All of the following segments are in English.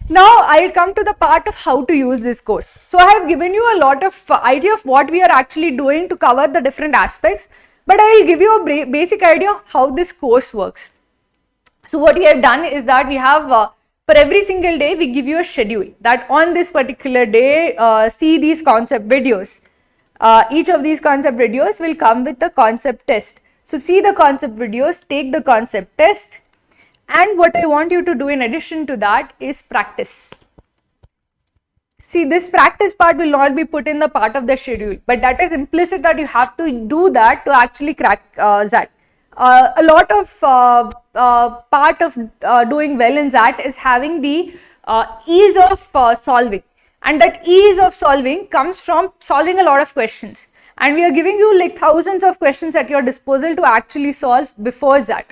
Now I'll come to the part of how to use this course. So I have given you a lot of idea of what we are actually doing to cover the different aspects, but I will give you a basic idea of how this course works. So what we have done is that we have for every single day we give you a schedule that on this particular day see these concept videos. Each of these concept videos will come with a concept test. So see the concept videos, take the concept test, and what I want you to do in addition to that is practice. See, this practice part will not be put in the part of the schedule, but that is implicit that you have to do that to actually crack XAT. A lot of part of doing well in XAT is having the ease of solving, and that ease of solving comes from solving a lot of questions, and we are giving you like thousands of questions at your disposal to actually solve before XAT.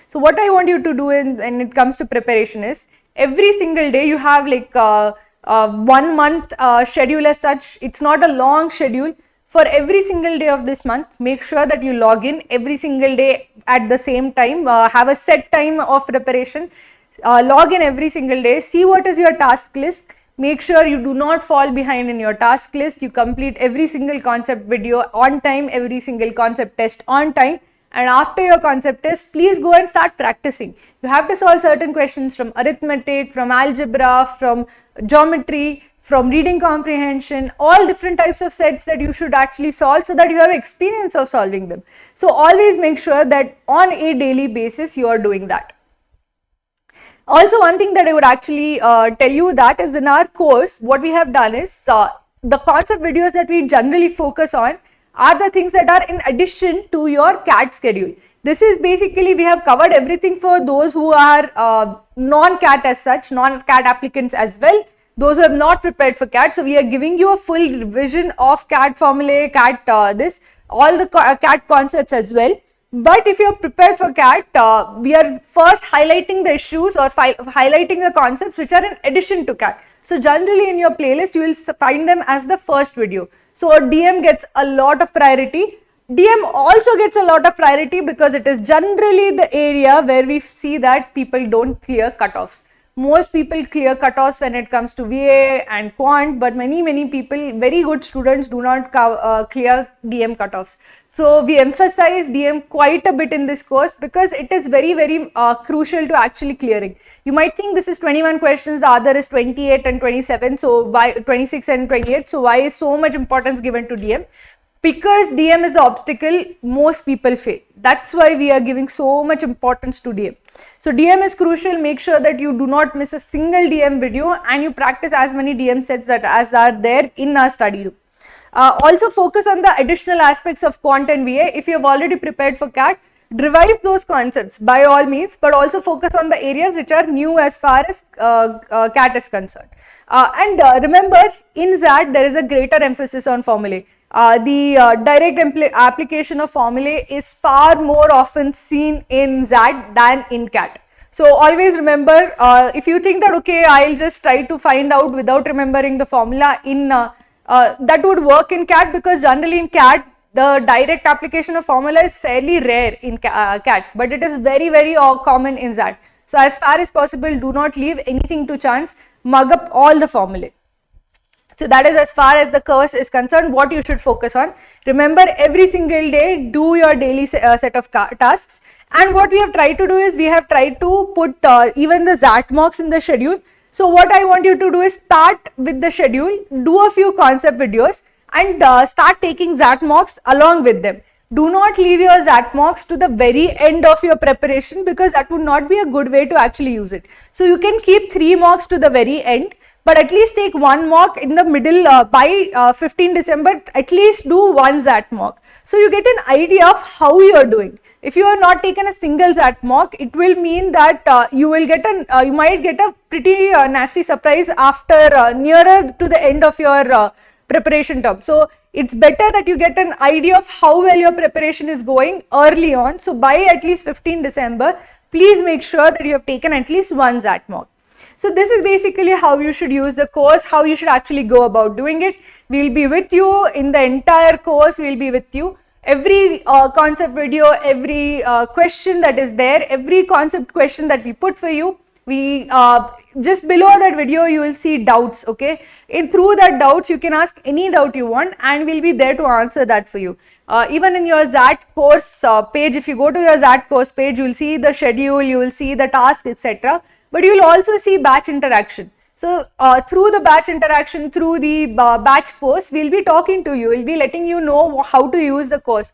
So what I want you to do when it comes to preparation is every single day you have like 1 month schedule as such. It's not a long schedule. For every single day of this month, make sure that you log in every single day at the same time, have a set time of preparation, log in every single day, see what is your task list, make sure you do not fall behind in your task list, you complete every single concept video on time, every single concept test on time, and after your concept test, please go and start practicing. You have to solve certain questions from arithmetic, from algebra, from geometry, from reading comprehension, all different types of sets that you should actually solve so that you have experience of solving them. So always make sure that on a daily basis you are doing that. Also, one thing that I would actually tell you that is in our course, what we have done is the concept videos that we generally focus on are the things that are in addition to your CAT schedule. This is basically, we have covered everything for those who are non-CAT as such, non-CAT applicants as well, those who have not prepared for CAT. So we are giving you a full revision of CAT formulae, CAT all the CAT concepts as well. But if you are prepared for CAT, we are first highlighting the issues or highlighting the concepts which are in addition to CAT. So generally in your playlist, you will find them as the first video. So DM gets a lot of priority. DM also gets a lot of priority because it is generally the area where we see that people don't clear cutoffs. Most people clear cutoffs when it comes to VA and quant, but many people, very good students, do not clear DM cutoffs. So we emphasize DM quite a bit in this course because it is very crucial to actually clearing. You might think this is 21 questions, the other is 28 and 27, so why 26 and 28, so why is so much importance given to DM? Because DM is the obstacle most people fail. That's why we are giving so much importance to DM. So DM is crucial. Make sure that you do not miss a single DM video and you practice as many DM sets as are there in our study room. Also focus on the additional aspects of quant and VA. If you have already prepared for CAT, revise those concepts by all means, but also focus on the areas which are new as far as CAT is concerned. Remember, in XAT there is a greater emphasis on formulae. The direct application of formulae is far more often seen in XAT than in CAT. So always remember, if you think that okay, I'll just try to find out without remembering the formula in that would work in CAT, because generally in CAT the direct application of formula is fairly rare in CAT, but it is very common in XAT. So as far as possible, do not leave anything to chance, mug up all the formulae. So that is as far as the course is concerned, what you should focus on. Remember, every single day do your daily set of tasks, and what we have tried to do is we have tried to put even the XAT mocks in the schedule. So what I want you to do is start with the schedule, do a few concept videos, and start taking XAT mocks along with them. Do not leave your XAT mocks to the very end of your preparation, because that would not be a good way to actually use it. So you can keep 3 mocks to the very end, but at least take 1 mock in the middle. By 15 December, at least do 1 XAT mock. So you get an idea of how you are doing. If you have not taken a single XAT mock, it will mean that you might get a pretty nasty surprise after nearer to the end of your preparation term. So it's better that you get an idea of how well your preparation is going early on. So by at least 15 December, please make sure that you have taken at least 1 XAT mock. So this is basically how you should use the course, how you should actually go about doing it. We'll be with you in the entire course. We'll be with you. Every concept video, every question that is there, every concept question that we put for you, we just below that video you will see doubts, okay? In through that doubts you can ask any doubt you want and we'll be there to answer that for you. Even in your XAT course page, if you go to your XAT course page, you will see the schedule, you will see the task, etc. But you will also see batch interaction. So through the batch interaction, through the batch posts, we'll be talking to you, we'll be letting you know how to use the course,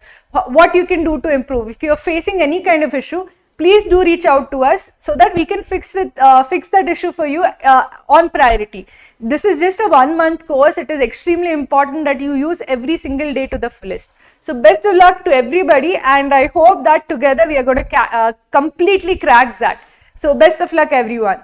what you can do to improve. If you're facing any kind of issue, please do reach out to us so that we can fix that issue for you on priority. This is just a 1 month course. It is extremely important that you use every single day to the fullest. So best of luck to everybody, and I hope that together we are going to completely crack that. So best of luck everyone.